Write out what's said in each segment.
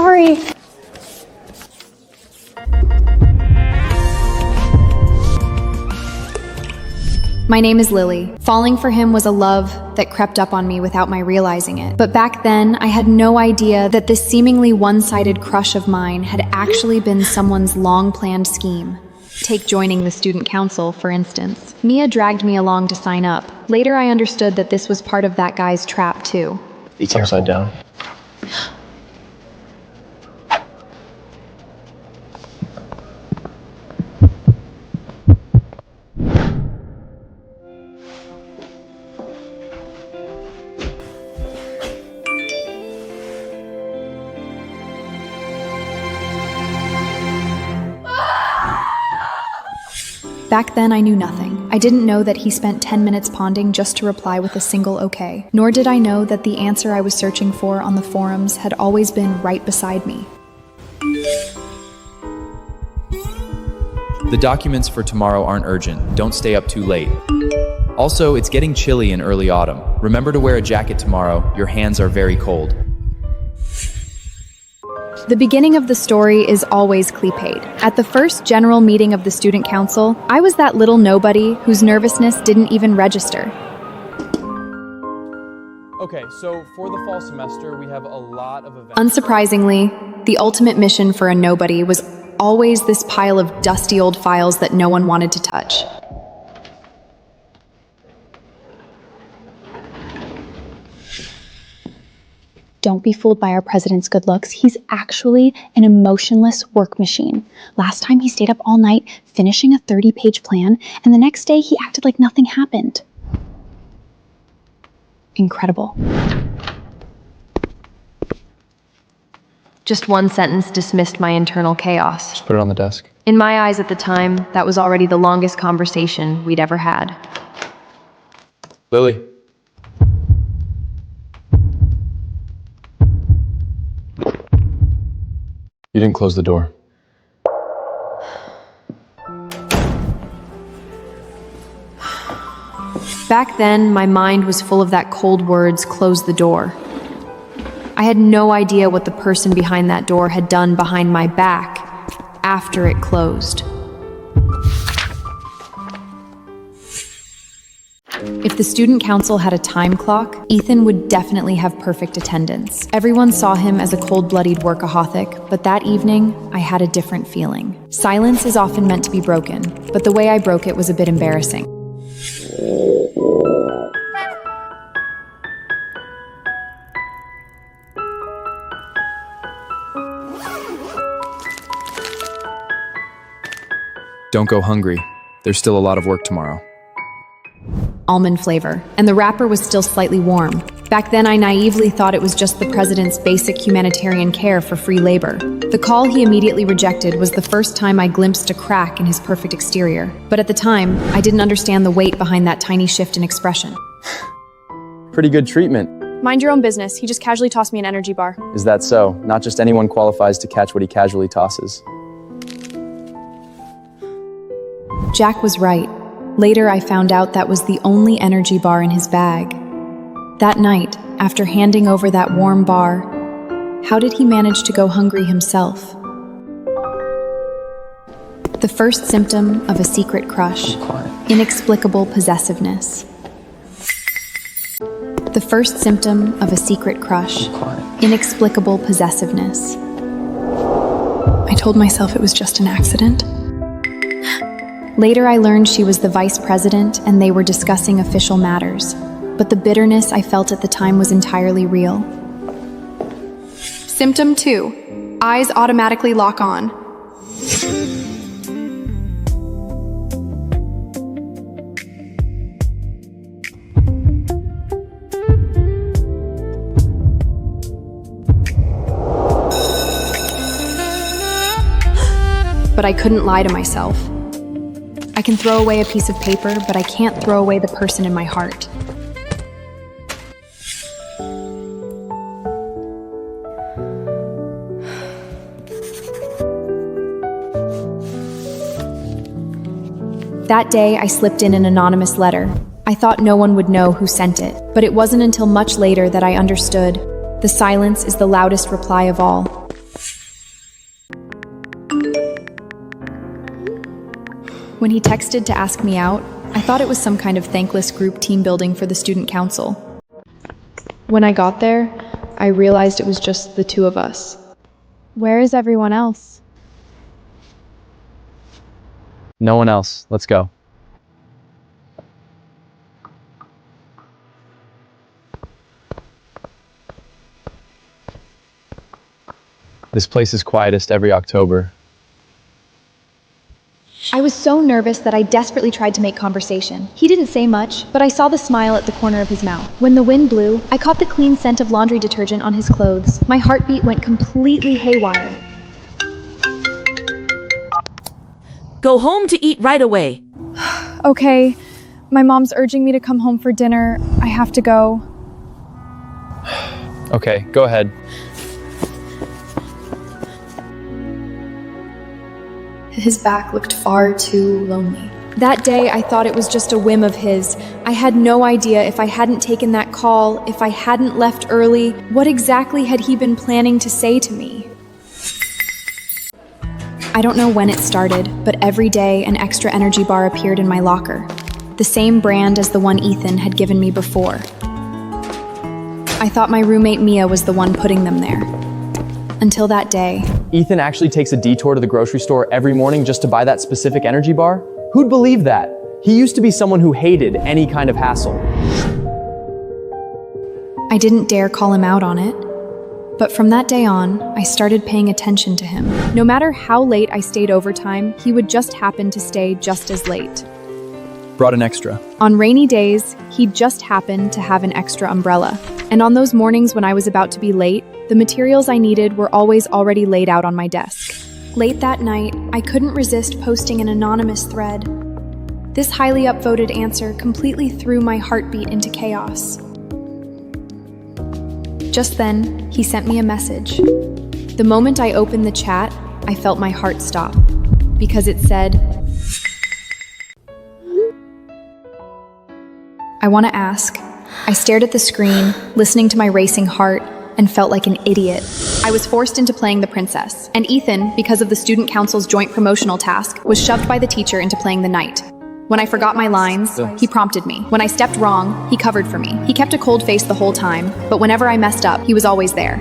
sorry. My name is Lily. Falling for him was a love that crept up on me without my realizing it. But back then, I had no idea that this seemingly one-sided crush of mine had actually been someone's long-planned scheme. Take joining the student council, for instance. Mia dragged me along to sign up. Later, I understood that this was part of that guy's trap, too. It's upside down. Back then, I knew nothing. I didn't know that he spent 10 minutes ponding just to reply with a single okay. Nor did I know that the answer I was searching for on the forums had always been right beside me. The documents for tomorrow aren't urgent. Don't stay up too late. Also, it's getting chilly in early autumn. Remember to wear a jacket tomorrow. Your hands are very cold. The beginning of the story is always cliched. At the first general meeting of the student council, I was that little nobody whose nervousness didn't even register. Okay, so for the fall semester, we have a lot of events. Unsurprisingly, the ultimate mission for a nobody was always this pile of dusty old files that no one wanted to touch. Don't be fooled by our president's good looks. He's actually an emotionless work machine. Last time he stayed up all night finishing a 30-page plan, and the next day he acted like nothing happened. Incredible. Just one sentence dismissed my internal chaos. Just put it on the desk. In my eyes at the time, that was already the longest conversation we'd ever had. Lily. You didn't close the door. Back then, my mind was full of that cold words, "close the door." I had no idea what the person behind that door had done behind my back after it closed. If the student council had a time clock, Ethan would definitely have perfect attendance. Everyone saw him as a cold-blooded workaholic, but that evening, I had a different feeling. Silence is often meant to be broken, but the way I broke it was a bit embarrassing. Don't go hungry. There's still a lot of work tomorrow. Almond flavor, and the wrapper was still slightly warm. Back then, I naively thought it was just the president's basic humanitarian care for free labor. The call he immediately rejected was the first time I glimpsed a crack in his perfect exterior. But at the time, I didn't understand the weight behind that tiny shift in expression. Pretty good treatment. Mind your own business. He just casually tossed me an energy bar. Is that so? Not just anyone qualifies to catch what he casually tosses. Jack was right. Later, I found out that was the only energy bar in his bag. That night, after handing over that warm bar, how did he manage to go hungry himself? The first symptom of a secret crush, inexplicable possessiveness. The first symptom of a secret crush, inexplicable possessiveness. I told myself it was just an accident. Later, I learned she was the vice president and they were discussing official matters. But the bitterness I felt at the time was entirely real. Symptom 2. Eyes automatically lock on. But I couldn't lie to myself. I can throw away a piece of paper, but I can't throw away the person in my heart. That day, I slipped in an anonymous letter. I thought no one would know who sent it, but it wasn't until much later that I understood. The silence is the loudest reply of all. When he texted to ask me out, I thought it was some kind of thankless group team building for the student council. When I got there, I realized it was just the two of us. Where is everyone else? No one else. Let's go. This place is quietest every October. I was so nervous that I desperately tried to make conversation. He didn't say much, but I saw the smile at the corner of his mouth. When the wind blew, I caught the clean scent of laundry detergent on his clothes. My heartbeat went completely haywire. Go home to eat right away. Okay, my mom's urging me to come home for dinner. I have to go. Okay, go ahead. His back looked far too lonely. That day, I thought it was just a whim of his. I had no idea if I hadn't taken that call, if I hadn't left early, what exactly had he been planning to say to me? I don't know when it started, but every day an extra energy bar appeared in my locker. The same brand as the one Ethan had given me before. I thought my roommate Mia was the one putting them there. Until that day. Ethan actually takes a detour to the grocery store every morning just to buy that specific energy bar? Who'd believe that? He used to be someone who hated any kind of hassle. I didn't dare call him out on it. But from that day on, I started paying attention to him. No matter how late I stayed overtime, he would just happen to stay just as late. Brought an extra. On rainy days, he'd just happen to have an extra umbrella. And on those mornings when I was about to be late, the materials I needed were always already laid out on my desk. Late that night, I couldn't resist posting an anonymous thread. This highly upvoted answer completely threw my heartbeat into chaos. Just then, he sent me a message. The moment I opened the chat, I felt my heart stop, because it said, I want to ask. I stared at the screen, listening to my racing heart, and felt like an idiot. I was forced into playing the princess, and Ethan, because of the student council's joint promotional task, was shoved by the teacher into playing the knight. When I forgot my lines, he prompted me. When I stepped wrong, he covered for me. He kept a cold face the whole time, but whenever I messed up, he was always there.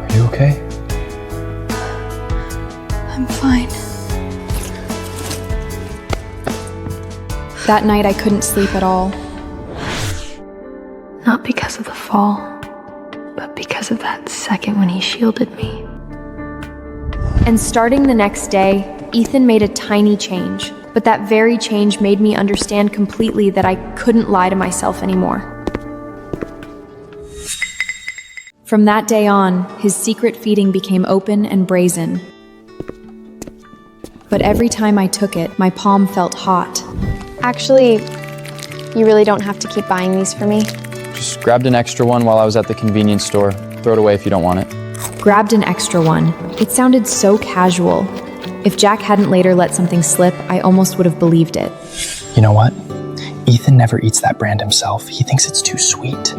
Are you okay? I'm fine. That night I couldn't sleep at all. Not because of the fall, but because of that second when he shielded me. And starting the next day, Ethan made a tiny change, but that very change made me understand completely that I couldn't lie to myself anymore. From that day on, his secret feeding became open and brazen. But every time I took it, my palm felt hot. Actually, you really don't have to keep buying these for me. Just grabbed an extra one while I was at the convenience store. Throw it away if you don't want it. Grabbed an extra one. It sounded so casual. If Jack hadn't later let something slip, I almost would have believed it. You know what? Ethan never eats that brand himself. He thinks it's too sweet.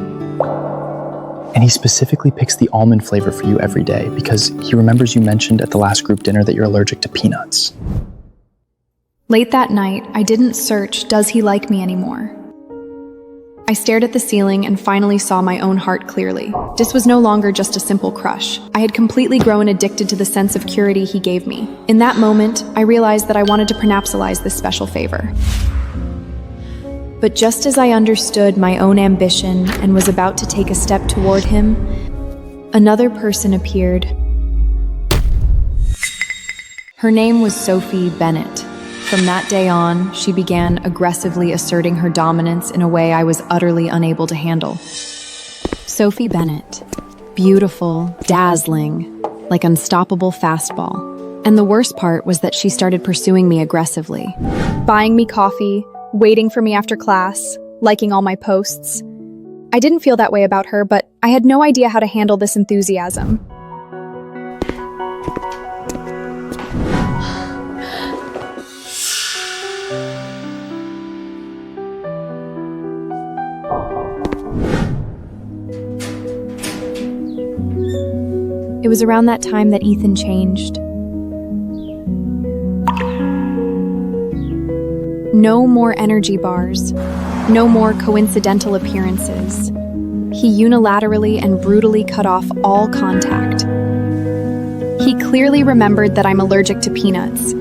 And he specifically picks the almond flavor for you every day because he remembers you mentioned at the last group dinner that you're allergic to peanuts. Late that night, I didn't search, does he like me anymore? I stared at the ceiling and finally saw my own heart clearly. This was no longer just a simple crush. I had completely grown addicted to the sense of purity he gave me. In that moment, I realized that I wanted to prenuptialize this special favor. But just as I understood my own ambition and was about to take a step toward him, another person appeared. Her name was Sophie Bennett. From that day on, she began aggressively asserting her dominance in a way I was utterly unable to handle. Sophie Bennett. Beautiful, dazzling, like unstoppable fastball. And the worst part was that she started pursuing me aggressively. Buying me coffee, waiting for me after class, liking all my posts. I didn't feel that way about her, but I had no idea how to handle this enthusiasm. It was around that time that Ethan changed. No more energy bars. No more coincidental appearances. He unilaterally and brutally cut off all contact. He clearly remembered that I'm allergic to peanuts.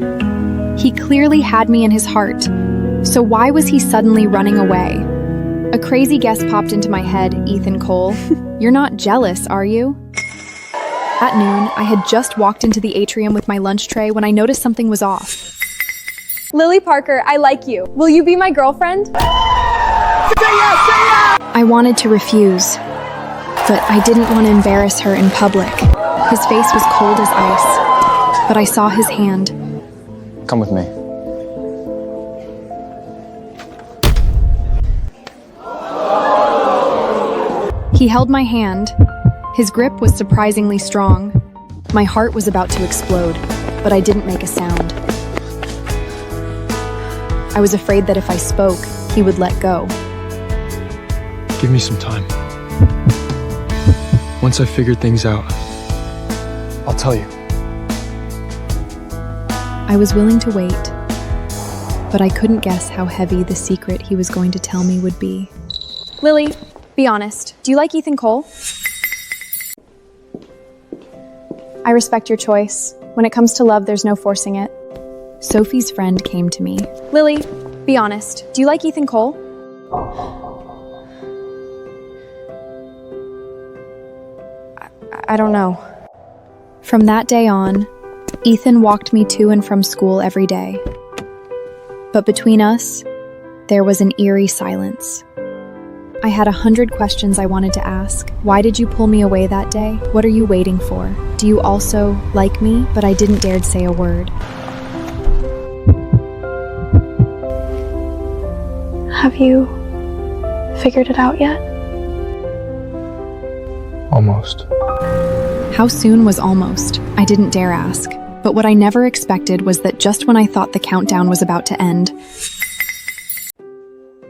He clearly had me in his heart. So why was he suddenly running away? A crazy guess popped into my head, Ethan Cole. You're not jealous, are you? At noon, I had just walked into the atrium with my lunch tray when I noticed something was off. Lily Parker, I like you. Will you be my girlfriend? I wanted to refuse, but I didn't want to embarrass her in public. His face was cold as ice, but I saw his hand. Come with me. He held my hand. His grip was surprisingly strong. My heart was about to explode, but I didn't make a sound. I was afraid that if I spoke, he would let go. Give me some time. Once I've figured things out, I'll tell you. I was willing to wait, but I couldn't guess how heavy the secret he was going to tell me would be. Lily, be honest. Do you like Ethan Cole? I respect your choice. When it comes to love, there's no forcing it. Sophie's friend came to me. Lily, be honest. Do you like Ethan Cole? I don't know. From that day on, Ethan walked me to and from school every day. But between us, there was an eerie silence. I had 100 questions I wanted to ask. Why did you pull me away that day? What are you waiting for? Do you also like me? But I didn't dare say a word. Have you figured it out yet? Almost. How soon was almost? I didn't dare ask. But what I never expected was that just when I thought the countdown was about to end,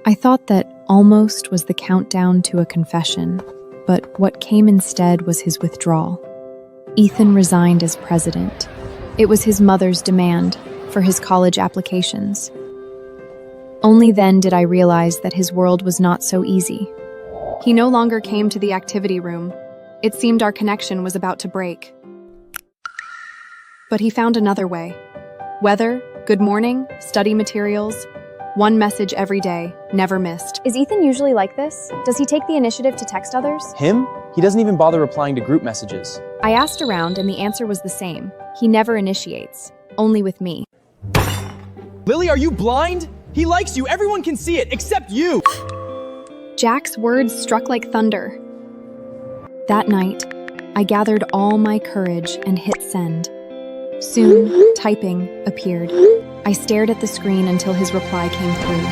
I thought that almost was the countdown to a confession, but what came instead was his withdrawal. Ethan resigned as president. It was his mother's demand for his college applications. Only then did I realize that his world was not so easy. He no longer came to the activity room. It seemed our connection was about to break. But he found another way. Weather, good morning, study materials, one message every day, never missed. Is Ethan usually like this? Does he take the initiative to text others? Him? He doesn't even bother replying to group messages. I asked around and the answer was the same. He never initiates, only with me. Lily, are you blind? He likes you. Everyone can see it, except you. Jack's words struck like thunder. That night, I gathered all my courage and hit send. Soon, typing appeared. I stared at the screen until his reply came through.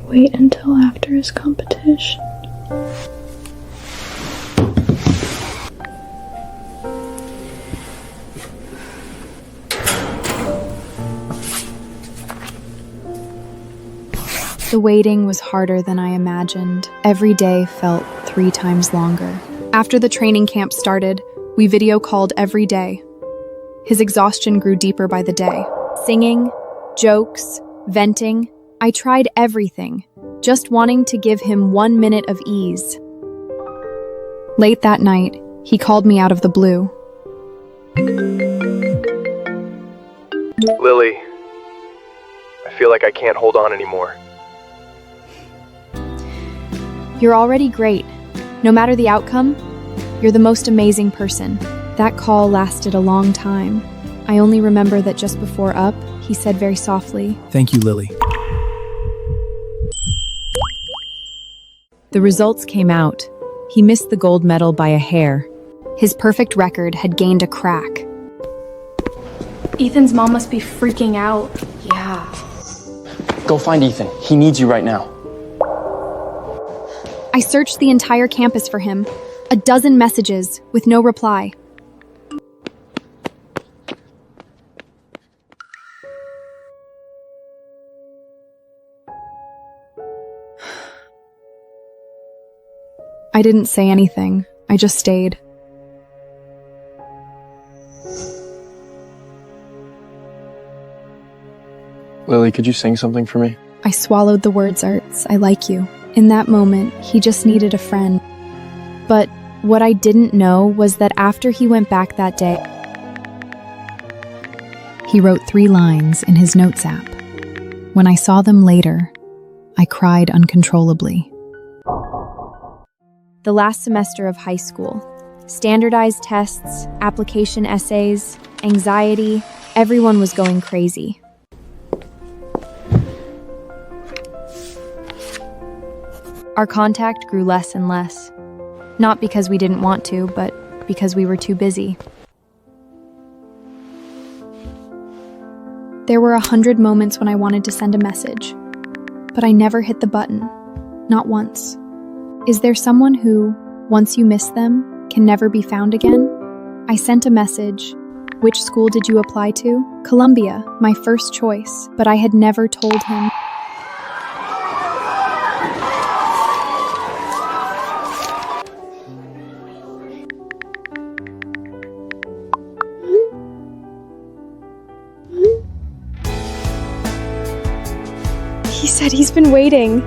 Wait until after his competition. The waiting was harder than I imagined. Every day felt 3 times longer. After the training camp started, we video called every day. His exhaustion grew deeper by the day. Singing, jokes, venting. I tried everything, just wanting to give him 1 minute of ease. Late that night, he called me out of the blue. Lily, I feel like I can't hold on anymore. You're already great. No matter the outcome, you're the most amazing person. That call lasted a long time. I only remember that just before up, he said very softly, Thank you, Lily. The results came out. He missed the gold medal by a hair. His perfect record had gained a crack. Ethan's mom must be freaking out. Yeah. Go find Ethan. He needs you right now. I searched the entire campus for him. 12 messages with no reply. I didn't say anything. I just stayed. Lily, could you sing something for me? I swallowed the words, Ertz. I like you. In that moment, he just needed a friend. But what I didn't know was that after he went back that day, He wrote 3 lines in his notes app. When I saw them later, I cried uncontrollably. The last semester of high school. Standardized tests, application essays, anxiety, everyone was going crazy. Our contact grew less and less. Not because we didn't want to, but because we were too busy. there were 100 moments when I wanted to send a message, but I never hit the button. Not once. Is there someone who, once you miss them, can never be found again? I sent a message. Which school did you apply to? Columbia, my first choice, but I had never told him. He said he's been waiting.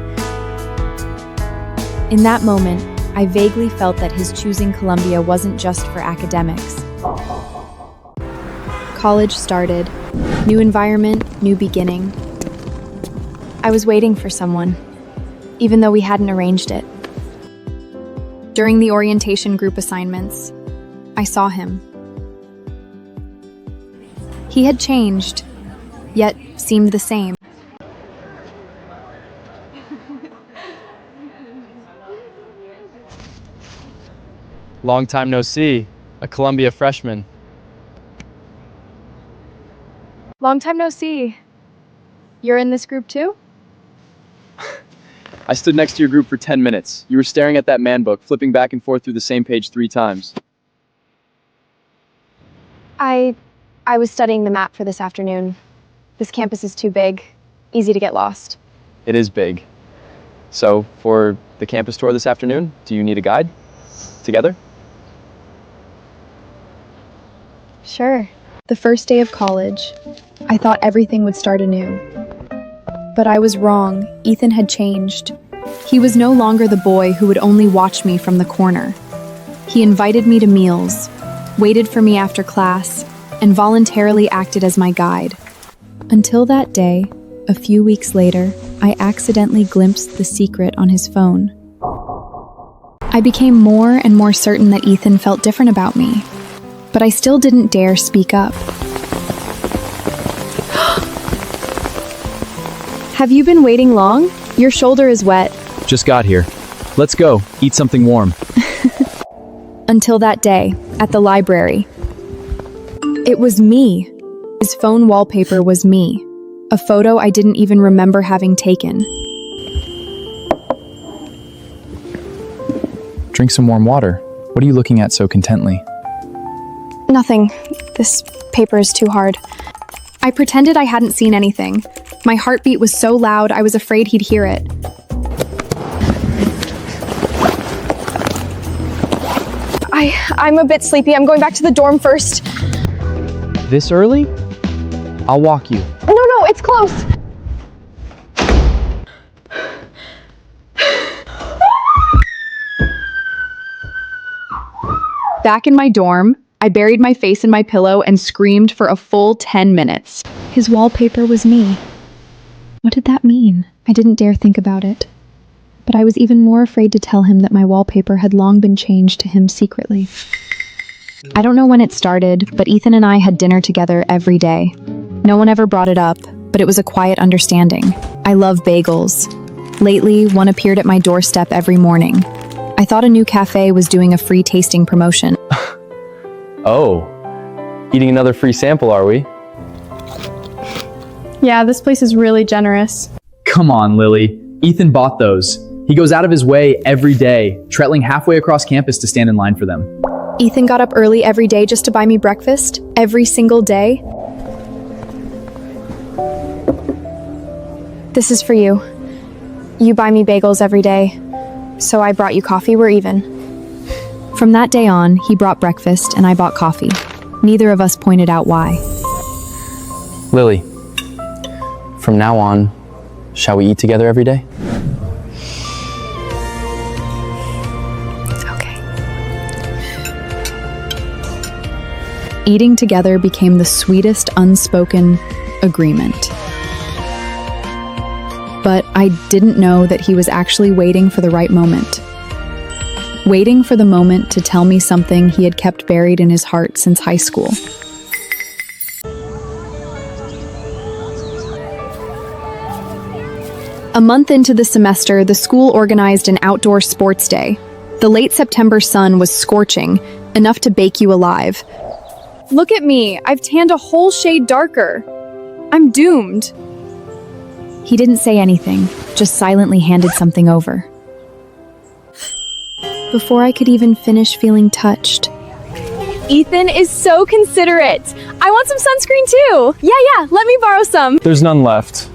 In that moment, I vaguely felt that his choosing Columbia wasn't just for academics. College started. New environment, new beginning. I was waiting for someone, even though we hadn't arranged it. During the orientation group assignments, I saw him. He had changed, yet seemed the same. Long time no see. A Columbia freshman. Long time no see. You're in this group too? I stood next to your group for 10 minutes. You were staring at that man book, flipping back and forth through the same page 3 times. I was studying the map for this afternoon. This campus is too big. Easy to get lost. It is big. So, for the campus tour this afternoon, do you need a guide? Together? Sure. The first day of college, I thought everything would start anew. But I was wrong. Ethan had changed. He was no longer the boy who would only watch me from the corner. He invited me to meals, waited for me after class, and voluntarily acted as my guide. Until that day, a few weeks later, I accidentally glimpsed the secret on his phone. I became more and more certain that Ethan felt different about me, but I still didn't dare speak up. Have you been waiting long? Your shoulder is wet. Just got here. Let's go. Eat something warm. Until that day, at the library. It was me. His phone wallpaper was me. A photo I didn't even remember having taken. Drink some warm water. What are you looking at so contently? Nothing. This paper is too hard. I pretended I hadn't seen anything. My heartbeat was so loud I was afraid he'd hear it. I'm a bit sleepy. I'm going back to the dorm first. This early? I'll walk you. No, it's close. Back in my dorm, I buried my face in my pillow and screamed for a full 10 minutes. His wallpaper was me. What did that mean? I didn't dare think about it. But I was even more afraid to tell him that my wallpaper had long been changed to him secretly. I don't know when it started, but Ethan and I had dinner together every day. No one ever brought it up, but it was a quiet understanding. I love bagels. Lately, one appeared at my doorstep every morning. I thought a new cafe was doing a free tasting promotion. Oh, eating another free sample, are we? Yeah, this place is really generous. Come on, Lily. Ethan bought those. He goes out of his way every day, treadling halfway across campus to stand in line for them. Ethan got up early every day just to buy me breakfast, every single day. This is for you. You buy me bagels every day. So I brought you coffee, we're even. From that day on, he brought breakfast and I bought coffee. Neither of us pointed out why. Lily, from now on, shall we eat together every day? Eating together became the sweetest unspoken agreement. But I didn't know that he was actually waiting for the right moment. Waiting for the moment to tell me something he had kept buried in his heart since high school. A month into the semester, the school organized an outdoor sports day. The late September sun was scorching, enough to bake you alive. Look at me, I've tanned a whole shade darker. I'm doomed. He didn't say anything, just silently handed something over. Before I could even finish feeling touched. Ethan is so considerate. I want some sunscreen too. Yeah, let me borrow some. There's none left.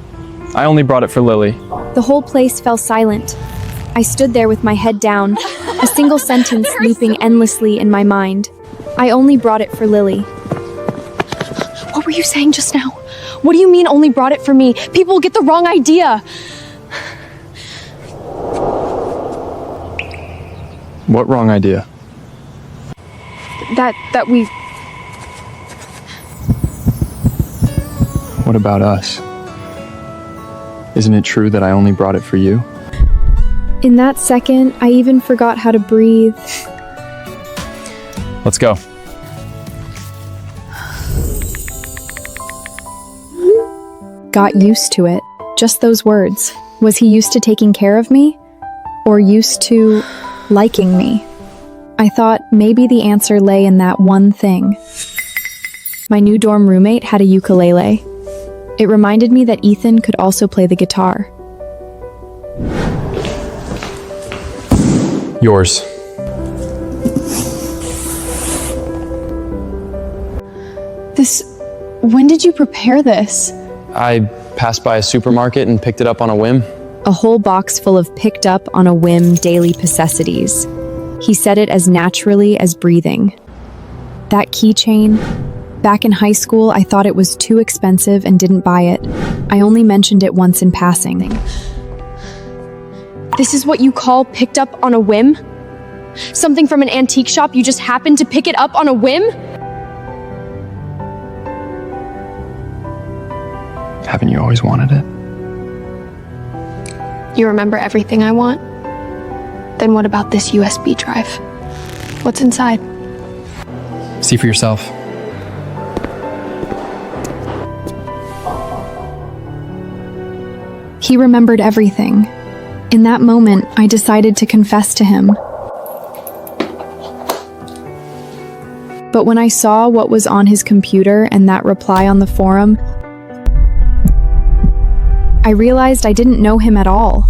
I only brought it for Lily. The whole place fell silent. I stood there with my head down, a single sentence looping endlessly in my mind. I only brought it for Lily. What were you saying just now? What do you mean only brought it for me? People will get the wrong idea. What wrong idea? That we... What about us? Isn't it true that I only brought it for you? In that second, I even forgot how to breathe. Let's go. Got used to it. Just those words. Was he used to taking care of me? Or used to liking me? I thought maybe the answer lay in that one thing. My new dorm roommate had a ukulele. It reminded me that Ethan could also play the guitar. Yours. When did you prepare this? I passed by a supermarket and picked it up on a whim. A whole box full of picked up on a whim daily necessities. He said it as naturally as breathing. That keychain, back in high school, I thought it was too expensive and didn't buy it. I only mentioned it once in passing. This is what you call picked up on a whim? Something from an antique shop, you just happened to pick it up on a whim? Haven't you always wanted it? You remember everything I want? Then what about this USB drive? What's inside? See for yourself. He remembered everything. In that moment, I decided to confess to him. But when I saw what was on his computer and that reply on the forum, I realized I didn't know him at all.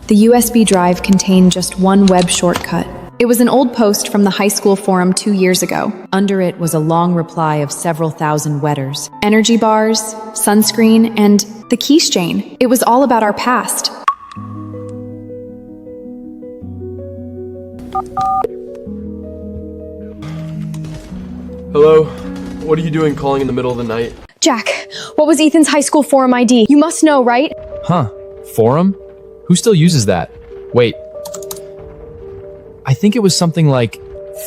The USB drive contained just one web shortcut. It was an old post from the high school forum 2 years ago. Under it was a long reply of several thousand wetters. Energy bars, sunscreen, and the keychain. It was all about our past. Hello? What are you doing calling in the middle of the night? Jack, what was Ethan's high school forum ID? You must know, right? Huh. Forum? Who still uses that? Wait. I think it was something like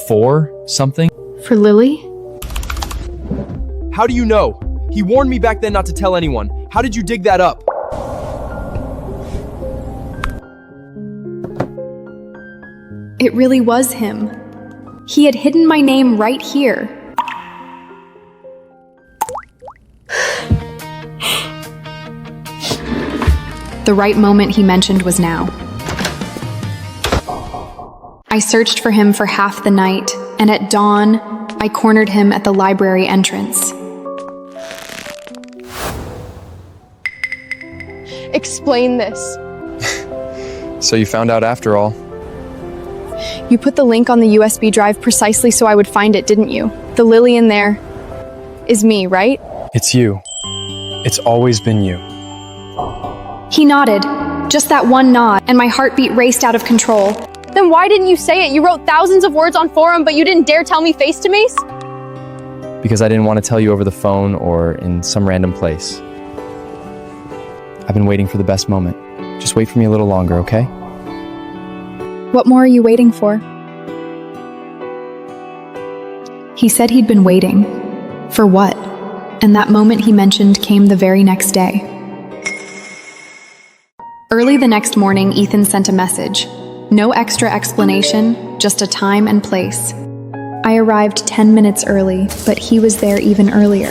4 something. For Lily? How do you know? He warned me back then not to tell anyone. How did you dig that up? It really was him. He had hidden my name right here. The right moment he mentioned was now. I searched for him for half the night, and at dawn, I cornered him at the library entrance. Explain this. So you found out after all. You put the link on the USB drive precisely so I would find it, didn't you? The Lily in there is me, right? It's you. It's always been you. He nodded. Just that one nod, and my heartbeat raced out of control. Then why didn't you say it? You wrote thousands of words on forum, but you didn't dare tell me face to face? Because I didn't want to tell you over the phone or in some random place. I've been waiting for the best moment. Just wait for me a little longer, okay? What more are you waiting for? He said he'd been waiting. For what? And that moment he mentioned came the very next day. Early the next morning, Ethan sent a message. No extra explanation, just a time and place. I arrived 10 minutes early, but he was there even earlier.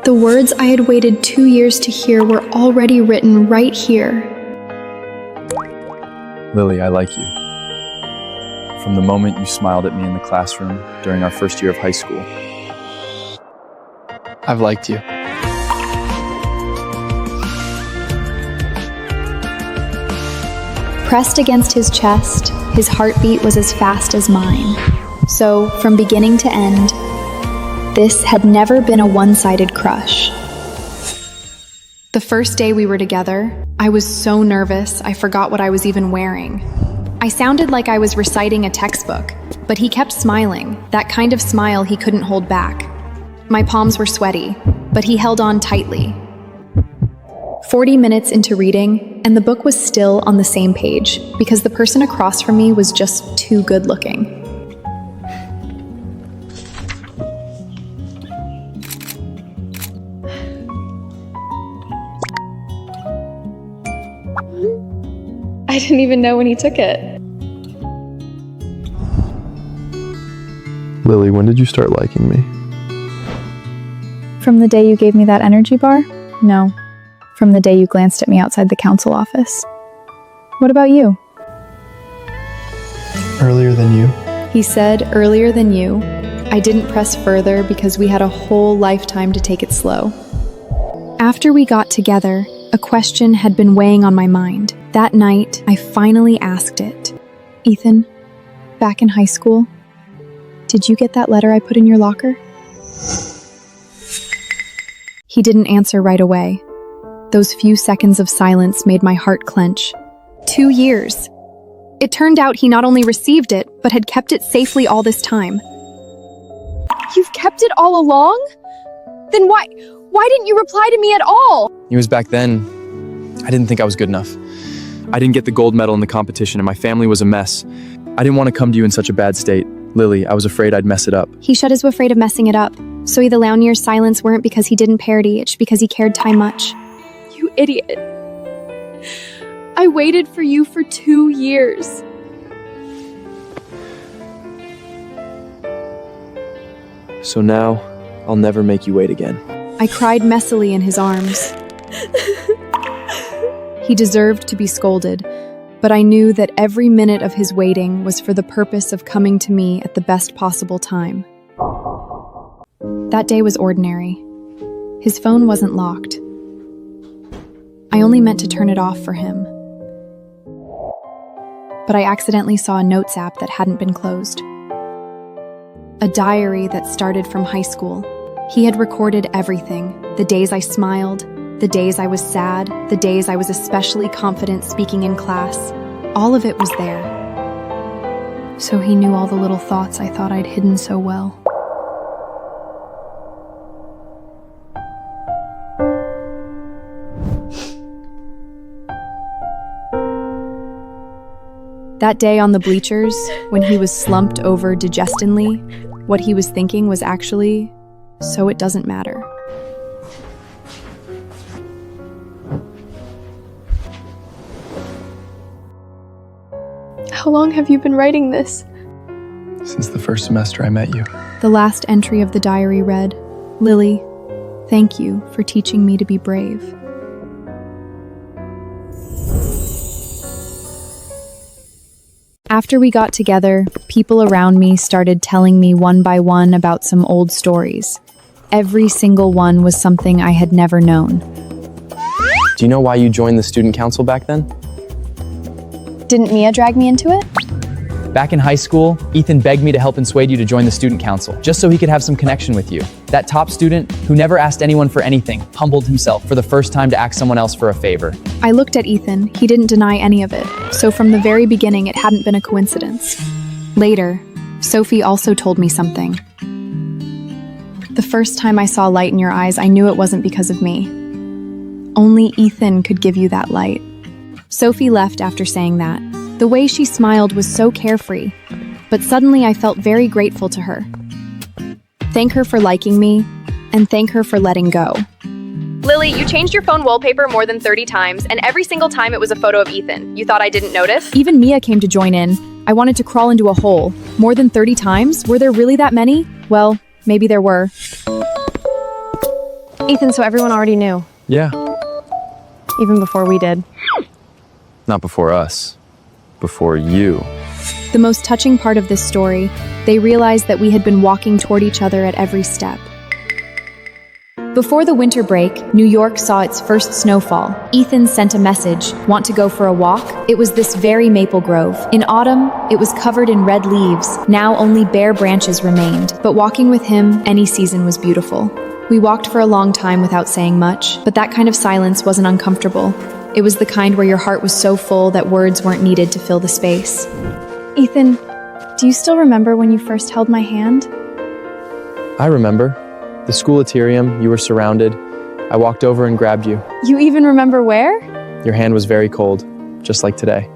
The words I had waited 2 years to hear were already written right here. Lily, I like you. From the moment you smiled at me in the classroom during our first year of high school. I've liked you. Pressed against his chest, his heartbeat was as fast as mine. So, from beginning to end, this had never been a one-sided crush. The first day we were together, I was so nervous I forgot what I was even wearing. I sounded like I was reciting a textbook, but he kept smiling, that kind of smile he couldn't hold back. My palms were sweaty, but he held on tightly. 40 minutes into reading, and the book was still on the same page because the person across from me was just too good looking. I didn't even know when he took it. Lily, when did you start liking me? From the day you gave me that energy bar? No. From the day you glanced at me outside the council office. What about you? Earlier than you. He said, earlier than you. I didn't press further because we had a whole lifetime to take it slow. After we got together, a question had been weighing on my mind. That night, I finally asked it. Ethan, back in high school, did you get that letter I put in your locker? He didn't answer right away. Those few seconds of silence made my heart clench. 2 years. It turned out he not only received it, but had kept it safely all this time. You've kept it all along? Then why didn't you reply to me at all? It was back then, I didn't think I was good enough. I didn't get the gold medal in the competition and my family was a mess. I didn't want to come to you in such a bad state. Lily, I was afraid I'd mess it up. He shut his afraid of messing it up. So the Launier's silence weren't because he didn't parody, it's because he cared too much. You idiot. I waited for you for 2 years. So now, I'll never make you wait again. I cried messily in his arms. He deserved to be scolded, but I knew that every minute of his waiting was for the purpose of coming to me at the best possible time. That day was ordinary. His phone wasn't locked. I only meant to turn it off for him. But I accidentally saw a notes app that hadn't been closed. A diary that started from high school. He had recorded everything. The days I smiled, the days I was sad, the days I was especially confident speaking in class. All of it was there. So he knew all the little thoughts I thought I'd hidden so well. That day on the bleachers, when he was slumped over digestedly, what he was thinking was actually, so it doesn't matter. How long have you been writing this? Since the first semester I met you. The last entry of the diary read, "Lily, thank you for teaching me to be brave." After we got together, people around me started telling me one by one about some old stories. Every single one was something I had never known. Do you know why you joined the student council back then? Didn't Mia drag me into it? Back in high school, Ethan begged me to help persuade you to join the student council, just so he could have some connection with you. That top student, who never asked anyone for anything, humbled himself for the first time to ask someone else for a favor. I looked at Ethan. He didn't deny any of it. So from the very beginning, it hadn't been a coincidence. Later, Sophie also told me something. The first time I saw light in your eyes, I knew it wasn't because of me. Only Ethan could give you that light. Sophie left after saying that. The way she smiled was so carefree, but suddenly I felt very grateful to her. Thank her for liking me, and thank her for letting go. Lily, you changed your phone wallpaper more than 30 times, and every single time it was a photo of Ethan. You thought I didn't notice? Even Mia came to join in. I wanted to crawl into a hole. More than 30 times? Were there really that many? Well, maybe there were. Ethan, so everyone already knew, Yeah. even before we did. Not before us. Before you. The most touching part of this story, they realized that we had been walking toward each other at every step. Before the winter break, New York saw its first snowfall. Ethan sent a message, "Want to go for a walk?" It was this very maple grove. In autumn, it was covered in red leaves. Now only bare branches remained. But walking with him, any season was beautiful. We walked for a long time without saying much, but that kind of silence wasn't uncomfortable. It was the kind where your heart was so full that words weren't needed to fill the space. Ethan, do you still remember when you first held my hand? I remember. The school atrium, you were surrounded. I walked over and grabbed you. You even remember where? Your hand was very cold, just like today.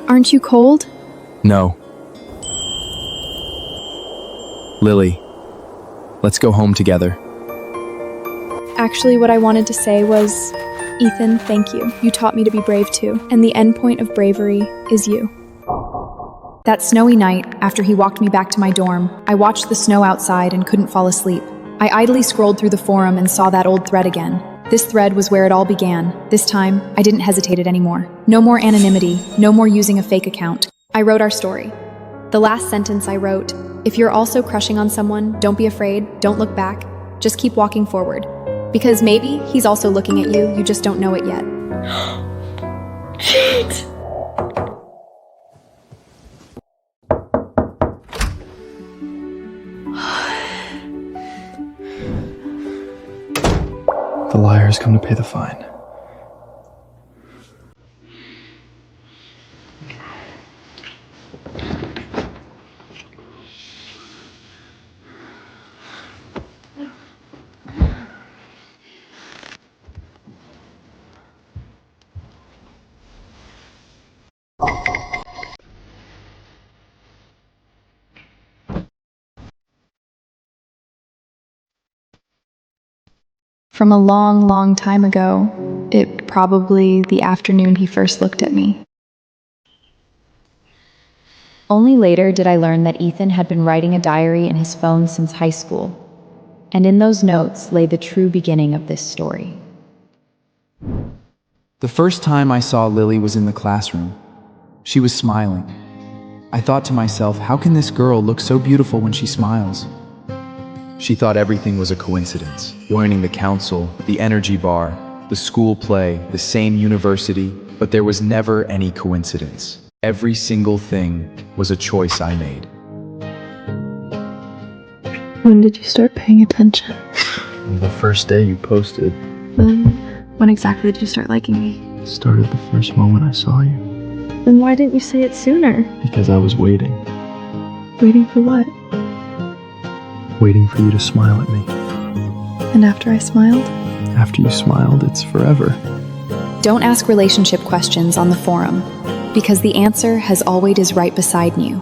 Aren't you cold? No. Lily, let's go home together. Actually, what I wanted to say was, Ethan, thank you. You taught me to be brave too. And the end point of bravery is you. That snowy night, after he walked me back to my dorm, I watched the snow outside and couldn't fall asleep. I idly scrolled through the forum and saw that old thread again. This thread was where it all began. This time, I didn't hesitate it anymore. No more anonymity, no more using a fake account. I wrote our story. The last sentence I wrote, "If you're also crushing on someone, don't be afraid, don't look back, just keep walking forward. Because maybe he's also looking at you, you just don't know it yet." Shit! The liars come to pay the fine. From a long, long time ago, it probably the afternoon he first looked at me. Only later did I learn that Ethan had been writing a diary in his phone since high school, and in those notes lay the true beginning of this story. The first time I saw Lily was in the classroom. She was smiling. I thought to myself, how can this girl look so beautiful when she smiles? She thought everything was a coincidence. Joining the council, the energy bar, the school play, the same university, but there was never any coincidence. Every single thing was a choice I made. When did you start paying attention? The first day you posted. Then, when exactly did you start liking me? Started the first moment I saw you. Then why didn't you say it sooner? Because I was waiting. Waiting for what? Waiting for you to smile at me. And after I smiled? After you smiled, it's forever. Don't ask relationship questions on the forum, because the answer has always is right beside you.